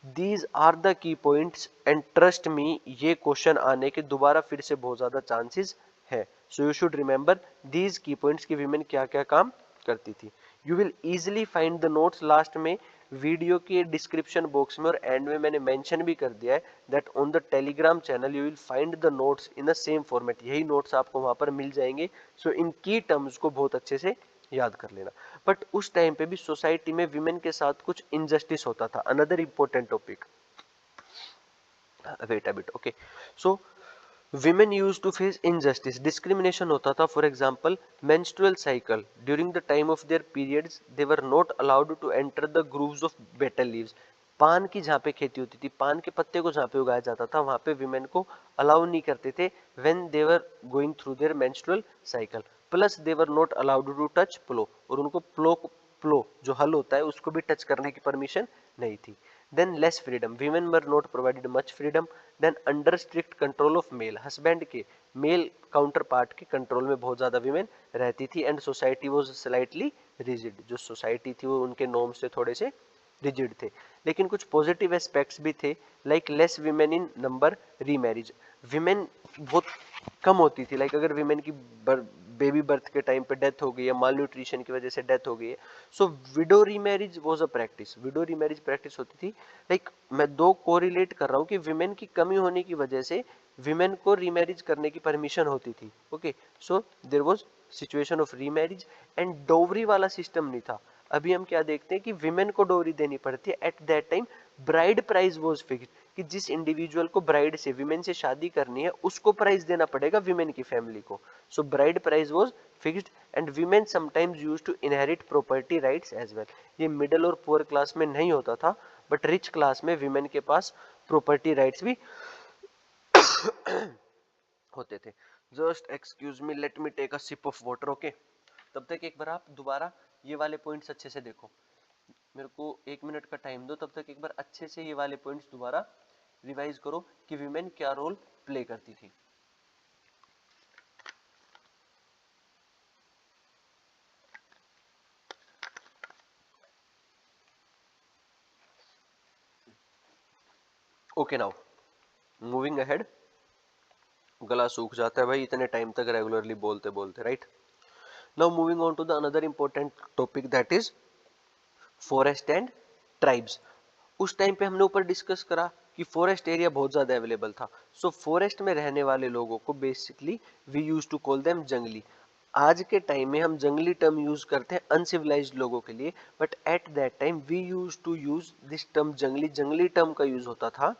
These are the key points and trust me, ये question आने के दोबारा फिर से बहुत ज्यादा चांसेस है। सो यू शुड रिमेंबर दीज की पॉइंट्स की विमेन क्या क्या काम करती थी। You will easily find the notes, last में वीडियो के डिस्क्रिप्शन बॉक्स में और एंड में मैंने मेंशन भी कर दिया है that on the Telegram channel you will find the notes in the same format, यही नोट्स आपको वहां पर मिल जाएंगे। सो इन की टर्म्स को बहुत अच्छे से याद कर लेना। बट उस टाइम पे भी सोसाइटी में विमेन के साथ कुछ इनजस्टिस होता था, another important topic, wait a bit. Okay, so women used to face injustice, discrimination होता था। for example menstrual cycle, during the time of their periods they were not allowed to enter the grooves of betel leaves, पान की जहाँ पे खेती होती थी, पान के पत्ते को जहाँ पे उगाया जाता था, वहां पे विमेन को अलाउ नहीं करते थे when they were going through their menstrual cycle. Plus they were not allowed to touch plough, और उनको प्लो जो हल होता है उसको भी टच करने की परमिशन नहीं थी। Then less freedom, women were not provided much freedom. Then under strict control of male, husband के मेल काउंटर पार्ट के कंट्रोल में बहुत ज्यादा वीमेन रहती थी। And society was slightly rigid, जो सोसाइटी थी वो उनके नॉर्म से थोड़े से रिजिड थे। लेकिन कुछ पॉजिटिव एस्पेक्ट्स भी थे, like less women in number remarriage, women बहुत कम होती थी। लाइक अगर विमेन की बेबी बर्थ के टाइम पे डेथ हो गई है, माल न्यूट्रिशन की वजह से डेथ हो गई है, so widow remarriage was a practice, widow remarriage practice होती थी। लाइक मैं दो कोरिलेट कर रहा हूँ कि विमेन की कमी होने की वजह से विमेन को रीमैरिज करने की परमिशन होती थी। Okay, so there was situation of remarriage. And dowry वाला सिस्टम नहीं था। अभी हम क्या देखते हैं कि विमेन को डोरी देनी पड़ती है। Eight that time bride price was fixed, कि जिस इंडिविजुअल को ब्राइड से विमेन से शादी करनी है उसको प्राइस देना पड़ेगा विमेन की फैमिली को। So bride price was fixed. And women sometimes used to inherit property rights as well. ये मिडिल और पुअर क्लास में नहीं होता था, बट रिच क्लास में विमेन के पास प्रॉपर्टी राइट्स भी होते थे। Just excuse me, let me take a sip of water. Okay, तब तक एक बार आप दोबारा ये वाले पॉइंट्स अच्छे से देखो। मेरे को 1 मिनट का टाइम दो, तब तक एक बार अच्छे से ये वाले पॉइंट्स दोबारा रिवाइज करो कि विमेन क्या रोल प्ले करती थी। Okay, now moving ahead. गला सूख जाता है भाई इतने टाइम तक रेगुलरली बोलते बोलते, right. Now moving on to the another important topic, that is forest and tribes. उस टाइम पे हमने ऊपर डिस्कस करा कि फॉरेस्ट एरिया बहुत ज्यादा अवेलेबल था। सो फॉरेस्ट में रहने वाले लोगों को basically we use to call them jungli. आज के टाइम में हम जंगली टर्म यूज करते हैं अनसिविलाइज्ड लोगों के लिए, but at that time we use to use this term jungli. जंगली टर्म का यूज होता था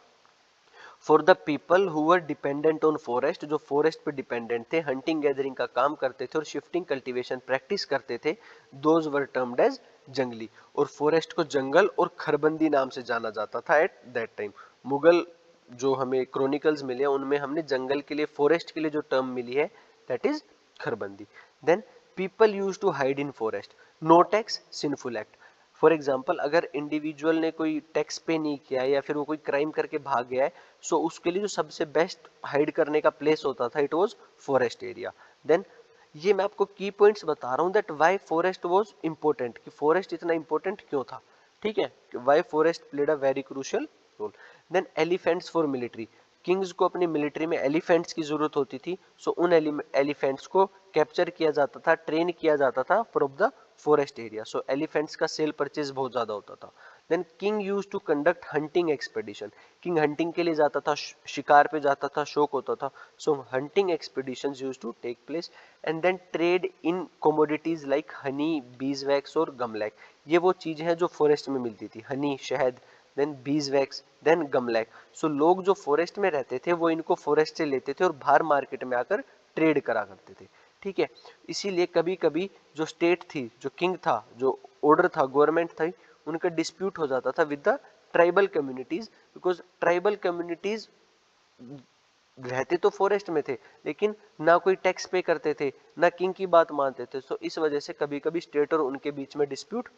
for the people who were dependent on forest, जो फॉरेस्ट पे डिपेंडेंट थे, हंटिंग गैदरिंग का काम करते थे और शिफ्टिंग कल्टीवेशन प्रैक्टिस करते थे, दोज वर टर्म्ड एज जंगली। और फॉरेस्ट को जंगल और खरबंदी नाम से जाना जाता था एट दैट टाइम। मुगल जो हमें क्रॉनिकल्स मिले उनमें हमने जंगल के लिए, फॉरेस्ट के लिए जो टर्म मिली है दैट इज खरबंदी। Then people use to hide in forest, no tax sinful act. For example अगर इंडिविजुअल ने कोई टैक्स पे नहीं किया है या फिर वो कोई क्राइम करके भाग गया है, सो उसके लिए जो सबसे बेस्ट हाइड करने का प्लेस होता था it was forest area. Then ये मैं आपको की पॉइंट्स बता रहा हूँ that why forest was important, कि फॉरेस्ट इतना इंपॉर्टेंट क्यों था। ठीक है, why forest played a very crucial role. Then elephants for military, kings को अपनी मिलिट्री में एलिफेंट्स की जरूरत होती थी। सो उन एलिफेंट्स को कैप्चर किया जाता था, ट्रेन किया जाता था from the forest area. So elephants का सेल परचेज बहुत ज्यादा होता था। Then king use to conduct hunting expedition, king hunting के लिए जाता था, शिकार पे जाता था, शौक होता था। So hunting expeditions use to take place. And then trade in commodities like honey, bees wax और गमलैक। ये वो चीजें हैं जो फॉरेस्ट में मिलती थी, हनी शहद, देन बीज वैक्स, देन गमलैक। सो लोग जो फॉरेस्ट में रहते थे वो इनको फॉरेस्ट से लेते थे और बाहर मार्केट में आकर ट्रेड करा करते थे। ठीक है, इसीलिए कभी कभी जो स्टेट थी, जो किंग था, जो ऑर्डर था, गवर्नमेंट थी, उनका डिस्प्यूट हो जाता था with the tribal communities, because tribal communities रहते तो फॉरेस्ट में थे लेकिन ना कोई टैक्स पे करते थे, ना किंग की बात मानते थे। सो इस वजह से कभी कभी स्टेट और उनके बीच में डिस्प्यूट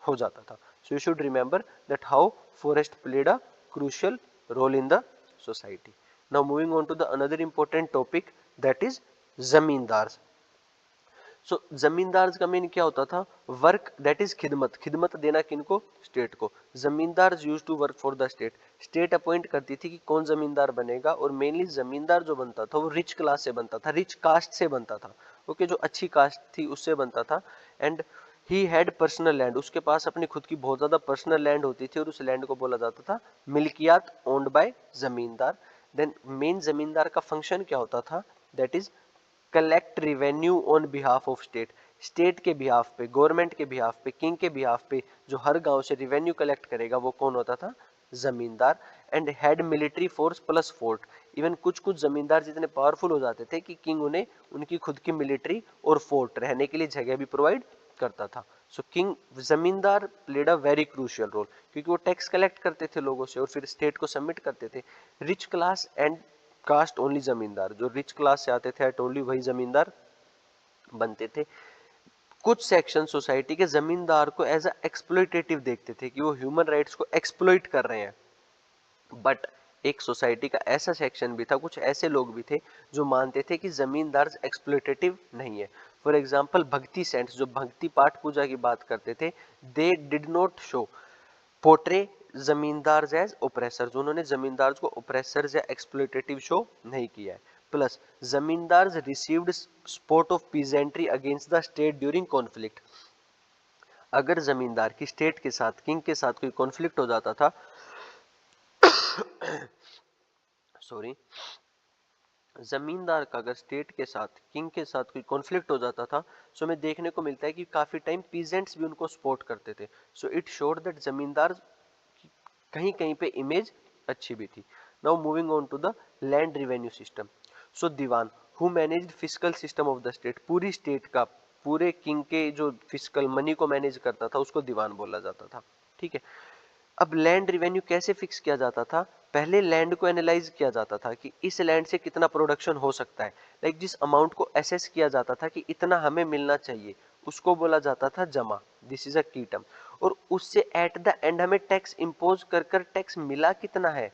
हो जाता था। So you should remember that how forest played a crucial role in the society. Now moving on to the another important topic, that is zamindar. So जमींदार का मीन क्या होता था, वर्क दैट इज खिदमत, खिदमत देना किनको, स्टेट को। Zamindar use to work for the state, state appoint करती थी कि कौन जमींदार बनेगा। और मेनली जमींदार जो बनता था वो रिच क्लास से बनता था, रिच कास्ट से बनता था। ओके, जो अच्छी कास्ट थी उससे बनता था। And he had personal land, उसके पास अपनी खुद की बहुत ज्यादा पर्सनल लैंड होती थी और उस लैंड को बोला जाता था मिल्कियात ओन्ड बाय जमींदार। देन मेन जमींदार का फंक्शन क्या होता था, that is collect revenue on behalf of state, state के बिहाफ पे, गवर्नमेंट के बिहाफ पे, किंग के बिहाफ पे जो हर गांव से रिवेन्यू कलेक्ट करेगा वो कौन होता था, जमींदार। And head military force plus fort, even कुछ कुछ जमींदार जितने पावरफुल हो जाते थे कि किंग उन्हें उनकी खुद की मिलिट्री और फोर्ट, रहने के लिए जगह भी प्रोवाइड करता था। So king zamindar played a very crucial role, क्योंकि वो टैक्स कलेक्ट करते थे लोगों से और फिर स्टेट को सबमिट करते थे। Rich class and caste only zamindar, जो रिच क्लास से आते थे एट ओनली वही जमींदार बनते थे। कुछ सेक्शन सोसाइटी के जमींदार को एज अ एक्सप्लॉइटेटिव देखते थे कि वो ह्यूमन राइट्स को एक्सप्लॉइट कर रहे हैं। बट एक सोसाइटी का ऐसा सेक्शन भी था, कुछ ऐसे लोग भी थे जो मानते थे कि जमींदार एक्सप्लॉइटेटिव नहीं है। फॉर एग्जाम्पल भक्ति सेंट्स, जो भक्ति पाठ पूजा की बात करते थे, they did not show portray जमींदार एज ओप्रेसर्स, उन्होंने जमींदार को ओप्रेसर्स या एक्सप्लॉइटेटिव शो नहीं किया है। प्लस जमींदार received support of peasantry against the state during conflict, अगर जमींदार की स्टेट के साथ, किंग के साथ कोई कॉन्फ्लिक्ट हो जाता था सॉरी, जमींदार का अगर स्टेट के साथ, किंग के साथ कोई कॉन्फ्लिक्ट हो जाता था, सो हमें देखने को मिलता है कि काफी टाइम पीजेंट्स भी उनको सपोर्ट करते थे। सो इट शोड दैट जमींदार कहीं कहीं पे इमेज अच्छी भी थी। Now moving on to the land revenue system. So diwan who managed fiscal system of the state, पूरी स्टेट का, पूरे किंग के जो फिस्कल मनी को मैनेज करता था उसको दीवान बोला जाता था। ठीक है, अब लैंड रिवेन्यू कैसे फिक्स किया जाता था? पहले लैंड को एनालाइज किया जाता था कि इस लैंड से कितना प्रोडक्शन हो सकता है, लाइक जिस अमाउंट को असेस किया जाता था कि इतना हमें मिलना चाहिए, उसको बोला जाता था जमा। दिस इज अ की टर्म। और उससे एट द एंड हमें टैक्स इंपोज कर कर टैक्स मिला कितना है,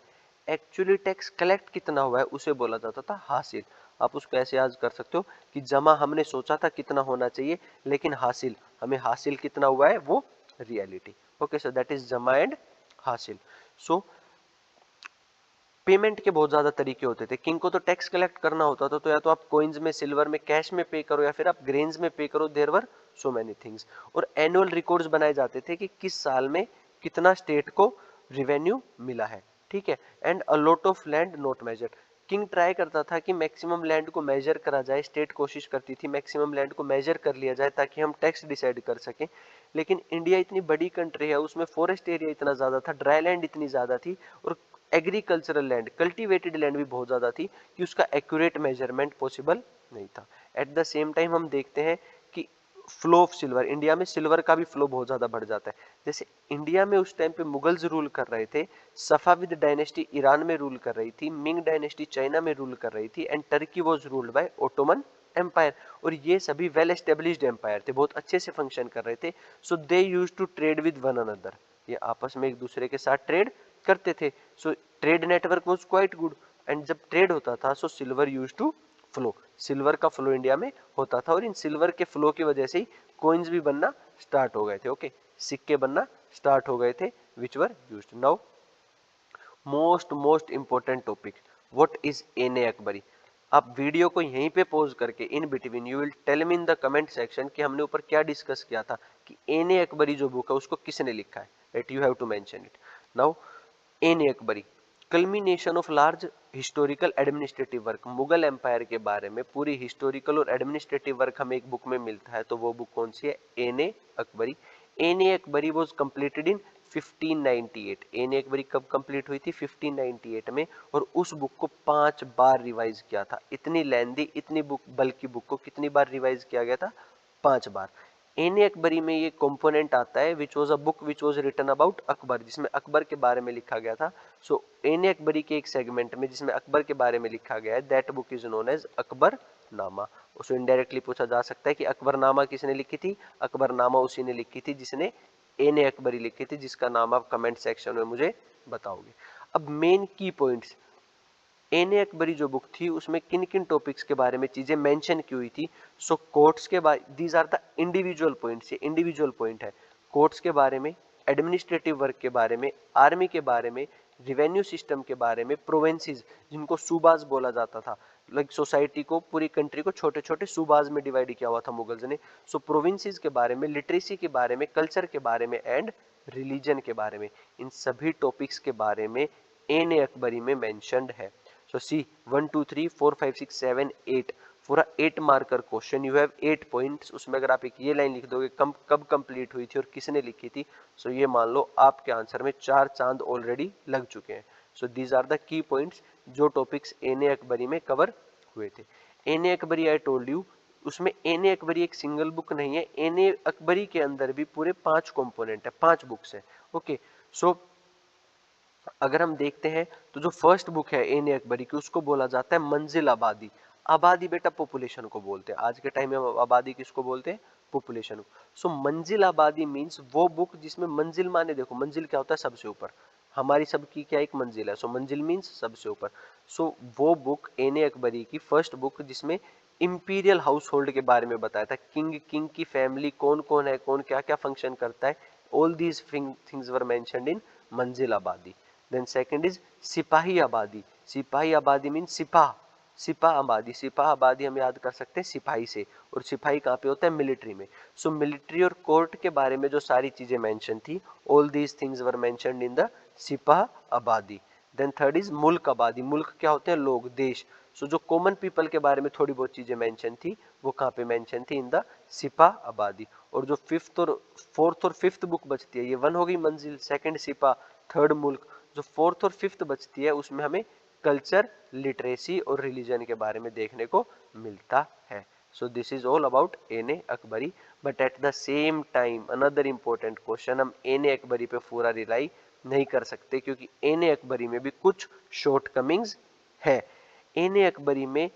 एक्चुअली टैक्स कलेक्ट कितना हुआ है, उसे बोला जाता था हासिल। आप उसको ऐसे याद कर सकते हो कि जमा हमने सोचा था कितना होना चाहिए, लेकिन हासिल, हमें हासिल कितना हुआ है वो reality. Okay, so that is जमा एंड हासिल। सो पेमेंट के बहुत ज्यादा तरीके होते थे। किंग को तो टैक्स कलेक्ट करना होता था, तो या तो आप कॉइन्स में, सिल्वर में, कैश में पे करो, या फिर आप ग्रेन्स में पे करो। There were so many things. और एनुअल रिकॉर्ड्स बनाए जाते थे कि किस साल में कितना स्टेट को रिवेन्यू मिला है। ठीक है, and a lot of land not measured. King try करता था कि मैक्सिमम लैंड को मेजर करा जाए, स्टेट कोशिश करती थी मैक्सिमम लैंड को मेजर कर लिया जाए ताकि हम टैक्स डिसाइड कर सकें। लेकिन इंडिया इतनी बड़ी कंट्री है, उसमें फॉरेस्ट एरिया इतना ज्यादा था, ड्राई लैंड इतनी ज्यादा थी, और एग्रीकल्चरल लैंड, कल्टीवेटेड लैंड भी बहुत ज्यादा थी कि उसका एक्यूरेट मेजरमेंट पॉसिबल नहीं था। एट द सेम टाइम हम देखते हैं कि फ्लो ऑफ सिल्वर, इंडिया में सिल्वर का भी फ्लो बहुत ज्यादा बढ़ जाता है। जैसे इंडिया में उस टाइम पे मुगल्स रूल कर रहे थे, सफाविद डायनेस्टी ईरान में रूल कर रही थी, मिंग डायनेस्टी चाइना में रूल कर रही थी, and Turkey was ruled by Ottoman empire. और ये सभी वेल एस्टेब्लिश्ड एम्पायर थे, बहुत अच्छे से फंक्शन कर रहे थे। So they used to trade with one another, ये आपस में एक दूसरे के साथ ट्रेड करते थे। So trade network was quite good, and जब ट्रेड होता था so silver used to flow, silver का फ्लो इंडिया में होता था, और इन सिल्वर के फ्लो की वजह से ही कॉइन्स भी बनना स्टार्ट हो गए थे। ओके, सिक्के बनना स्टार्ट हो गए थे, which were used. Now most important topic, what is Ain Akbari. आप वीडियो को यहीं पे पॉज करके in between you will tell me in the comment section कि हमने ऊपर क्या डिस्कस किया था, कि एने अकबरी जो बुक है उसको किसने लिखा है। Right, you have to mention it. Now Ain Akbari, culmination of large historical administrative work, Mughal empire के बारे में पूरी हिस्टोरिकल और एडमिनिस्ट्रेटिव वर्क हमें एक बुक में मिलता है, तो वो बुक कौन सी है? एने अकबरी। एने अकबरी वाज कंप्लीटेड इन 1598। एने अकबरी कब कंप्लीट हुई थी? 1598 में। और उस बुक को 5 बार रिवाइज किया था। इतनी लेंदी, इतनी बुक, बल्कि बुक को कितनी बार रिवाइज किया गया था? 5 बार। एने अकबरी में ये कंपोनेंट आता है which was a book which was written about Akbar, जिसमें अकबर के बारे में लिखा गया था। सो एने अकबरी के एक सेगमेंट में जिसमें अकबर के बारे में लिखा गया है, that book is known as Akbarnama. उसको इनडायरेक्टली पूछा जा सकता है कि अकबरनामा किसने लिखी थी? अकबरनामा उसी ने लिखी थी जिसने एने अकबरी लिखी थी, जिसका नाम आप कमेंट सेक्शन में मुझे बताओगे। अब मेन की पॉइंट्स, एने अकबरी जो बुक थी उसमें किन किन टॉपिक्स के बारे में चीजें मेंशन की हुई थी? सो कोर्ट्स के बारे, these are the individual points, ये इंडिविजुअल पॉइंट है। कोर्ट्स के बारे में, एडमिनिस्ट्रेटिव वर्क के बारे में, आर्मी के बारे में, रिवेन्यू सिस्टम के बारे में, प्रोविंसेस जिनको सूबाज बोला जाता था, लाइक सोसाइटी को, पूरी कंट्री को छोटे छोटे सूबाज में डिवाइड किया हुआ था मुगल्स ने। सो प्रोविंसेस के बारे में, लिटरेसी के बारे में, कल्चर के बारे में, एंड रिलीजन के बारे में, इन सभी टॉपिक्स के बारे में एने अकबरी में मेंशन्ड है। So see 1 2 3 4 5 6 7 8 पूरा 8 marker question, you have 8 points. उसमें अगर आप एक ये लाइन लिख दोगे कब कंप्लीट हुई थी और किसने लिखी थी, सो ये मान लो आपके आंसर में 4 चांद ऑलरेडी लग चुके हैं। So these are the key points जो टॉपिक्स एने अकबरी में कवर हुए थे। Ain Akbari I told you उसमें एन ए अकबरी एक सिंगल बुक नहीं है, एन ए अकबरी के अंदर भी पूरे 5 कंपोनेंट है, 5 बुक्स है। ओके, सो अगर हम देखते हैं तो जो फर्स्ट बुक है एन ए अकबरी की उसको बोला जाता है मंजिल आबादी। आबादी बेटा पॉपुलेशन को बोलते हैं, आज के टाइम में आबादी किसको बोलते हैं? पॉपुलेशन को। सो मंजिल आबादी मींस वो बुक जिसमें मंजिल माने, देखो मंजिल क्या होता है? सबसे ऊपर। हमारी सबकी क्या एक मंजिल है, सो मंजिल मींस सबसे ऊपर। सो वो बुक एन ए अकबरी की फर्स्ट बुक जिसमें इंपीरियल हाउस होल्ड के बारे में बताया था, किंग की फैमिली कौन कौन है, कौन क्या क्या फंक्शन करता है, all these things were mentioned इन मंजिल आबादी। देन सेकंड इज सिपाही आबादी। सिपाही आबादी मीन सिपाह, सिपाह आबादी। सिपाह आबादी हम याद कर सकते हैं सिपाही से, और सिपाही कहाँ पे होता है? मिलिट्री में। सो मिलिट्री और कोर्ट के बारे में जो सारी चीजें मेंशन थी, all these things were mentioned in the Sipah Abadi. Then third is मुल्क आबादी। मुल्क क्या होते हैं? लोग, देश। सो जो कॉमन पीपल के बारे में थोड़ी बहुत चीजें मेंशन थी, वो कहाँ पे मेंशन थी? इन द सिपाह आबादी। और जो फिफ्थ और फोर्थ और फिफ्थ बुक बचती है, ये वन हो गई मंजिल, सेकंड सिपाह, थर्ड मुल्क। जो फोर्थ और फिफ्थ बचती है उसमें हमें कल्चर, लिटरेसी और रिलीजन के बारे में देखने को मिलता है। So this is all about N A Akbari. But at the same time another important question, हम एन ए अकबरी पे पूरा रिलाई नहीं कर सकते क्योंकि एन ए अकबरी में भी कुछ शॉर्टकमिंग्स है। एन ए अकबरी में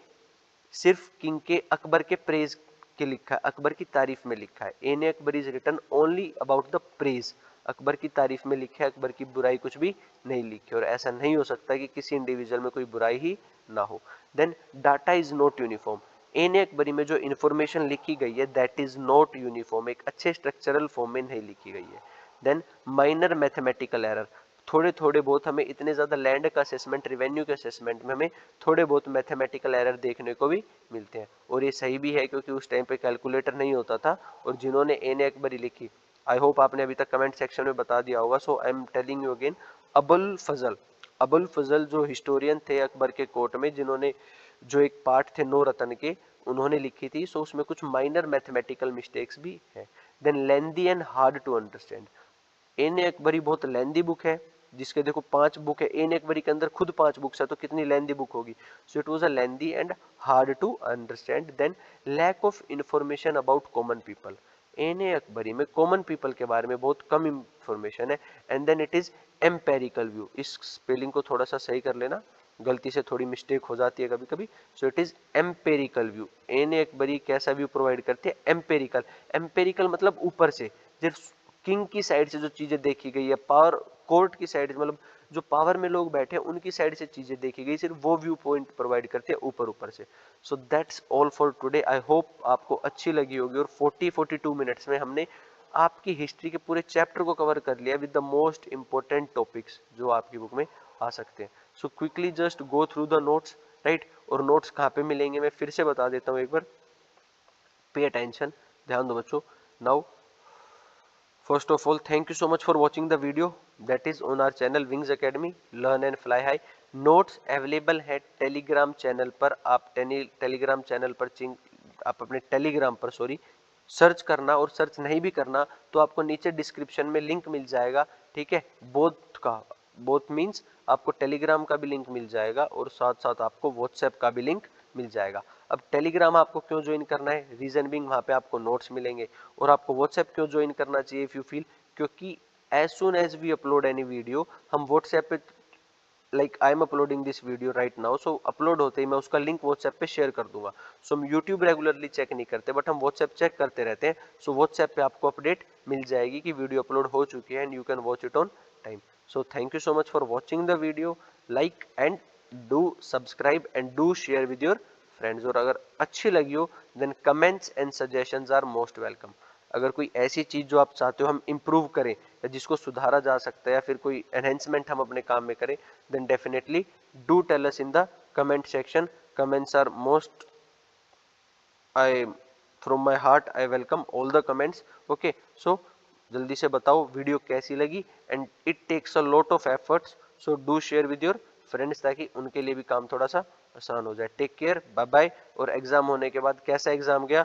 सिर्फ किंग के अकबर के प्रेज के लिखा है, अकबर की तारीफ में लिखा है। N A Akbar is written only about the praise. Akbar की तारीफ में लिखा है, अकबर की बुराई कुछ भी नहीं लिखी, और ऐसा नहीं हो सकता कि किसी इंडिविजुअल में कोई बुराई ही ना हो। Then data is not uniform. N A Akbari में जो इन्फॉर्मेशन लिखी गई है दैट इज नॉट यूनिफॉर्म, एक अच्छे स्ट्रक्चरल फॉर्म में नहीं लिखी गई है। देन माइनर मैथमेटिकल एरर, थोड़े थोड़े बहुत हमें, इतने ज्यादा लैंड का असेसमेंट, रेवेन्यू के असेसमेंट में हमें थोड़े बहुत मैथमेटिकल एरर देखने को भी मिलते हैं। और ये सही भी है क्योंकि उस टाइम पे कैलकुलेटर नहीं होता था, और जिन्होंने एन ए अकबरी लिखी, आई होप आपने अभी तक कमेंट सेक्शन में बता दिया होगा। So I am telling you again, Abul Fazl. Abul Fazl जो हिस्टोरियन थे अकबर के कोर्ट में, जिन्होंने जो एक पार्ट थे नौ रतन के, उन्होंने लिखी थी। सो उसमें कुछ माइनर मैथमेटिकल मिस्टेक्स भी है। Then lengthy and hard to understand. N A Akbari बहुत लेंदी बुक है, जिसके देखो 5 बुक है, एन ए अकबरी के अंदर खुद 5 बुक्स है, तो कितनी लेंदी बुक होगी। So it was a lengthy and hard to understand. Then lack of information about common people. N A Akbari में कॉमन पीपल के बारे में बहुत कम इंफॉर्मेशन है। And then it is empirical view. इस स्पेलिंग को थोड़ा सा सही कर लेना, गलती से थोड़ी मिस्टेक हो जाती है कभी कभी। So it is empirical view. N A Akbari कैसा व्यू प्रोवाइड करती है? एम्पेरिकल। एम्पेरिकल मतलब ऊपर से, सिर्फ किंग की साइड से जो चीजें देखी गई है, पावर कोर्ट की साइड से, मतलब जो पावर में लोग बैठे हैं उनकी साइड से चीजें देखी गई, सिर्फ वो व्यू पॉइंट प्रोवाइड करते हैं ऊपर ऊपर से। So that's all for today. I hope आपको अच्छी लगी होगी, और 40-42 मिनट्स में हमने आपकी हिस्ट्री के पूरे चैप्टर को कवर कर लिया with the most important topics जो आपकी बुक में आ सकते हैं। So quickly just go through the notes, right. और नोट्स कहाँ पे मिलेंगे मैं फिर से बता देता हूँ एक बार, पे अटेंशन, ध्यान दो बच्चों। Now first of all, thank you so much for watching the video that is on our channel Wings Academy Learn and Fly High। Notes available है टेलीग्राम चैनल पर। आप टेलीग्राम चैनल पर आप अपने Telegram पर सर्च करना, और search नहीं भी करना तो आपको नीचे डिस्क्रिप्शन में लिंक मिल जाएगा, ठीक है। बोथ का, बोथ मीन्स आपको टेलीग्राम का भी लिंक मिल जाएगा और साथ साथ आपको व्हाट्सएप का भी लिंक मिल जाएगा। अब टेलीग्राम आपको क्यों ज्वाइन करना है? रीजन बिंग वहां पे आपको नोट्स मिलेंगे। और आपको व्हाट्सएप क्यों ज्वाइन करना चाहिए इफ यू फील? क्योंकि as soon as we upload any video, हम व्हाट्सएप पे, like I am uploading this video right now, so upload होते ही मैं उसका लिंक व्हाट्सएप पे शेयर कर दूंगा। सो हम यूट्यूब रेगुलरली चेक नहीं करते, बट हम व्हाट्सएप चेक करते रहते हैं। सो व्हाट्सएप पे आपको अपडेट मिल जाएगी कि वीडियो अपलोड हो चुकी है, and you can watch it on time. So thank you so much for watching the video, like and do subscribe and do share with your friends. और अगर अच्छी लगी हो then comments and suggestions are most welcome. अगर कोई ऐसी चीज जो आप चाहते हो हम इंप्रूव करें, या जिसको सुधारा जा सकता है, या फिर कोई एनहेंसमेंट हम अपने काम में करें, then definitely do tell us in the comment section। Comments are most, I from my heart I welcome all the comments। okay, so जल्दी से बताओ वीडियो कैसी लगी, and it takes a lot of efforts, so do share with your friends ताकि उनके लिए भी काम थोड़ा सा आसान हो जाए। Take care, bye bye. और एग्जाम होने के बाद कैसा एग्जाम गया,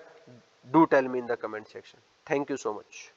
do tell me in the comment section. Thank you so much.